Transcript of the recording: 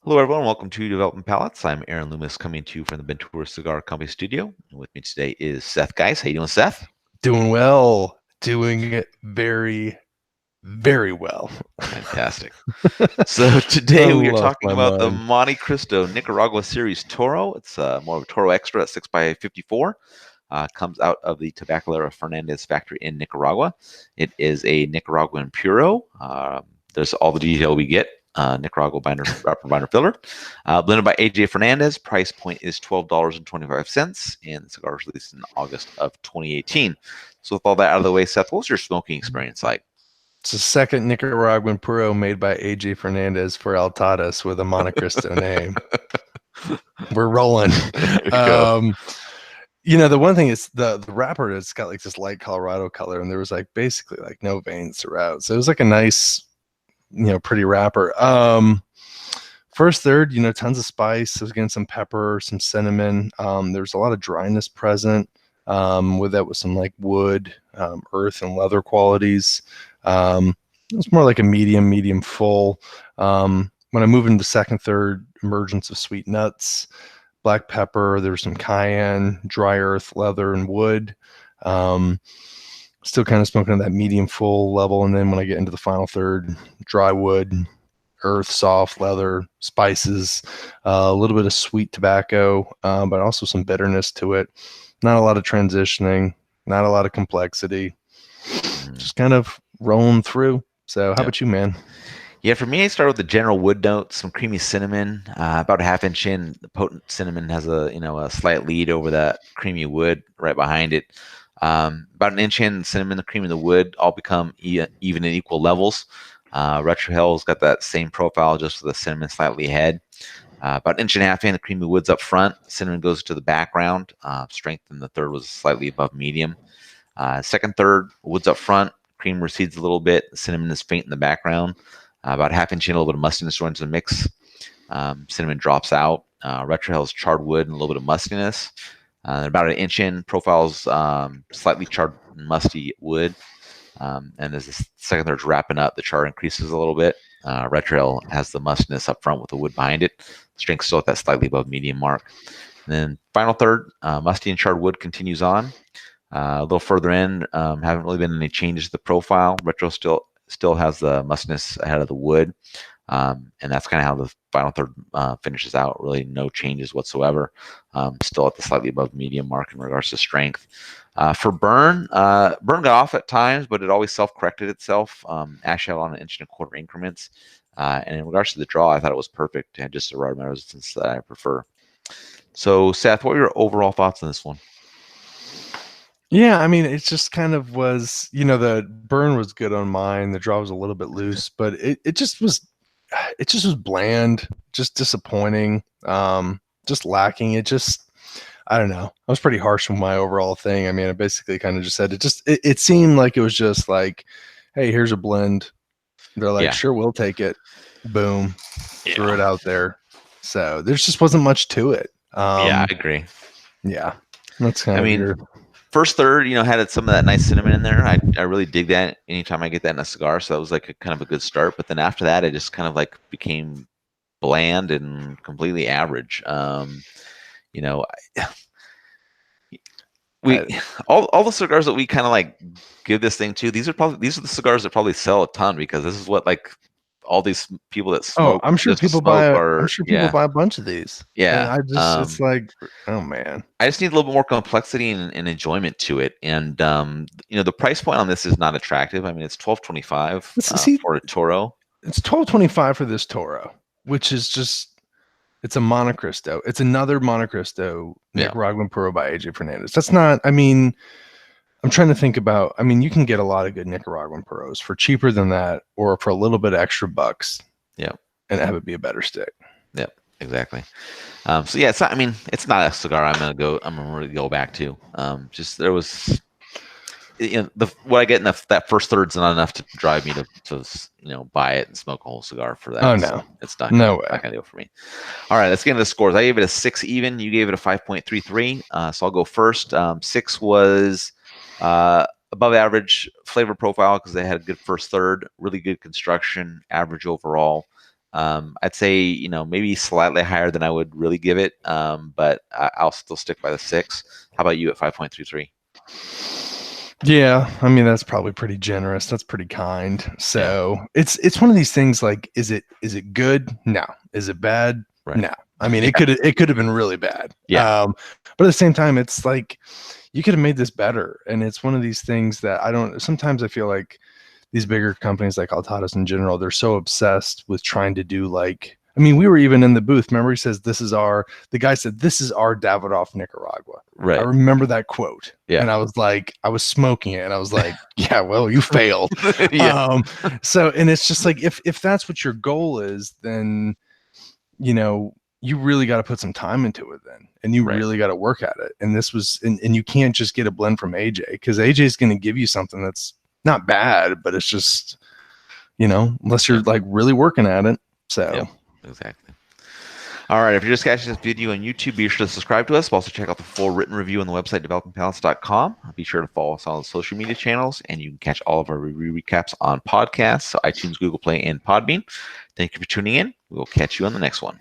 Hello, everyone. Welcome to Development Palates. I'm Aaron Loomis, coming to you from the Ventura Cigar Company studio. And with me today is Seth. Guys, how you doing, Seth? Doing well. Doing it very, very well. Fantastic. So I today we are lost talking my about the mind. Montecristo Nicaragua Series Toro. It's more of a Toro Extra at 6x54. Comes out of the Tabacalera Fernandez factory in Nicaragua. It is a Nicaraguan Puro. There's all the detail we get. Nicaragua binder filler. Blended by AJ Fernandez. Price point is $12.25, and the cigar was released in August of 2018. So with all that out of the way, Seth, what was your smoking experience like? It's the second Nicaraguan Puro made by AJ Fernandez for Altadas with a Montecristo name. We're rolling. There you go. Um, the one thing is the wrapper, it's got like this light Colorado color, and there was like basically like no veins throughout. So it was like a nice, pretty wrapper. First third, tons of spice. I was getting some pepper, some cinnamon. There's a lot of dryness present. With that, with some like wood, earth, and leather qualities. It was more like a medium full. When I move into the second third, emergence of sweet nuts, black pepper. There was some cayenne, dry earth, leather, and wood. Still kind of smoking at that medium full level. And then when I get into the final third, dry wood, earth, soft leather, spices, a little bit of sweet tobacco, but also some bitterness to it. Not a lot of transitioning, not a lot of complexity. Just kind of rolling through. So, how Yep. about you, man? Yeah, for me, I started with the general wood notes, some creamy cinnamon, about a half inch in. The potent cinnamon has a slight lead over that creamy wood right behind it. About an inch in, the cinnamon, the cream, and the wood all become even in equal levels. Retrohel's got that same profile, just with the cinnamon slightly ahead. About an inch and a half in, the creamy wood's up front. Cinnamon goes to the background. Strength in the third was slightly above medium. Second, third, wood's up front. Cream recedes a little bit. Cinnamon is faint in the background. About half inch in, a little bit of mustiness joins the mix. Cinnamon drops out. Retrohel's charred wood and a little bit of mustiness. About an inch in, profiles slightly charred musty wood. And as the second third's wrapping up, the char increases a little bit. Retrohel has the mustiness up front with the wood behind it. Strength still at that slightly above medium mark. And then final third, musty and charred wood continues on. A little further in, haven't really been any changes to the profile. Retro still has the mustiness ahead of the wood, and that's kind of how the final third finishes out. Really, no changes whatsoever. Still at the slightly above medium mark in regards to strength. For burn, burn got off at times, but it always self-corrected itself. Ash out on an inch and a quarter increments. And in regards to the draw, I thought it was perfect. It had just the right amount of resistance that I prefer. So, Seth, what were your overall thoughts on this one? Yeah, I mean, it just kind of was, the burn was good on mine. The draw was a little bit loose, but it just was bland, just disappointing, just lacking. I don't know. I was pretty harsh with my overall thing. I mean, I basically kind of just said it seemed like it was just like, hey, here's a blend. They're like, Yeah, sure, we'll take it. Boom, threw yeah, it out there. So there just wasn't much to it. yeah. I agree. Yeah, that's kind I of mean, your. first third, had some of that nice cinnamon in there. I really dig that anytime I get that in a cigar. So that was like a kind of a good start. But then after that, it just kind of like became bland and completely average. You know, we I, all the cigars that we kind of like give this thing to. These are the cigars that probably sell a ton because this is what like all these people that Oh, smoke I'm sure just to people smoke buy. I'm are sure people yeah, buy a bunch of these, and yeah. it's like, oh man, I just need a little bit more complexity and enjoyment to it. And the price point on this is not attractive. I mean, it's $12.25 see, for a Toro. it's 12.25 for this Toro, which is just it's a Montecristo. It's another Montecristo Yeah, Nicaraguan Puro by AJ Fernandez. That's not. I mean, I'm trying to think about. I mean, you can get a lot of good Nicaraguan Puros for cheaper than that, or for a little bit extra bucks, yeah, and have it be a better stick. yeah, exactly. So yeah, it's not. I mean, it's not a cigar I'm gonna really go back to. Just there was what I get in that first third's not enough to drive me to buy it and smoke a whole cigar for Oh that. no, So it's not no not way. gonna do it for me. All right, let's get into the scores. I gave it a 6 even. You gave it a 5.33. So I'll go first. 6 was above average flavor profile because they had a good first third, really good construction, average overall. I'd say, maybe slightly higher than I would really give it, but I'll still stick by the 6. How about you at 5.33? Yeah, I mean that's probably pretty generous. That's pretty kind. Yeah. So it's one of these things like is it good? No. Is it bad? Right. No. I mean Yeah. it could have been really bad. Yeah. But at the same time it's like you could have made this better. And it's one of these things that sometimes I feel like these bigger companies like Altadas in general, they're so obsessed with trying to do like I mean, we were even in the booth. Remember, he says, the guy said, this is our Davidoff Nicaragua. Right. I remember that quote. Yeah. And I was like, I was smoking it. And I was like, yeah, well, you failed. Yeah. And it's just like, if that's what your goal is, then, you really got to put some time into it then. And you Right. really got to work at it. And and you can't just get a blend from AJ because AJ is going to give you something that's not bad, but it's just, unless you're like really working at it. So. Yep. Exactly. All right. If you're just catching this video on YouTube, be sure to subscribe to us. But also check out the full written review on the website, developingpalates.com. Be sure to follow us on the social media channels, and you can catch all of our review recaps on podcasts, so iTunes, Google Play, and Podbean. Thank you for tuning in. We'll catch you on the next one.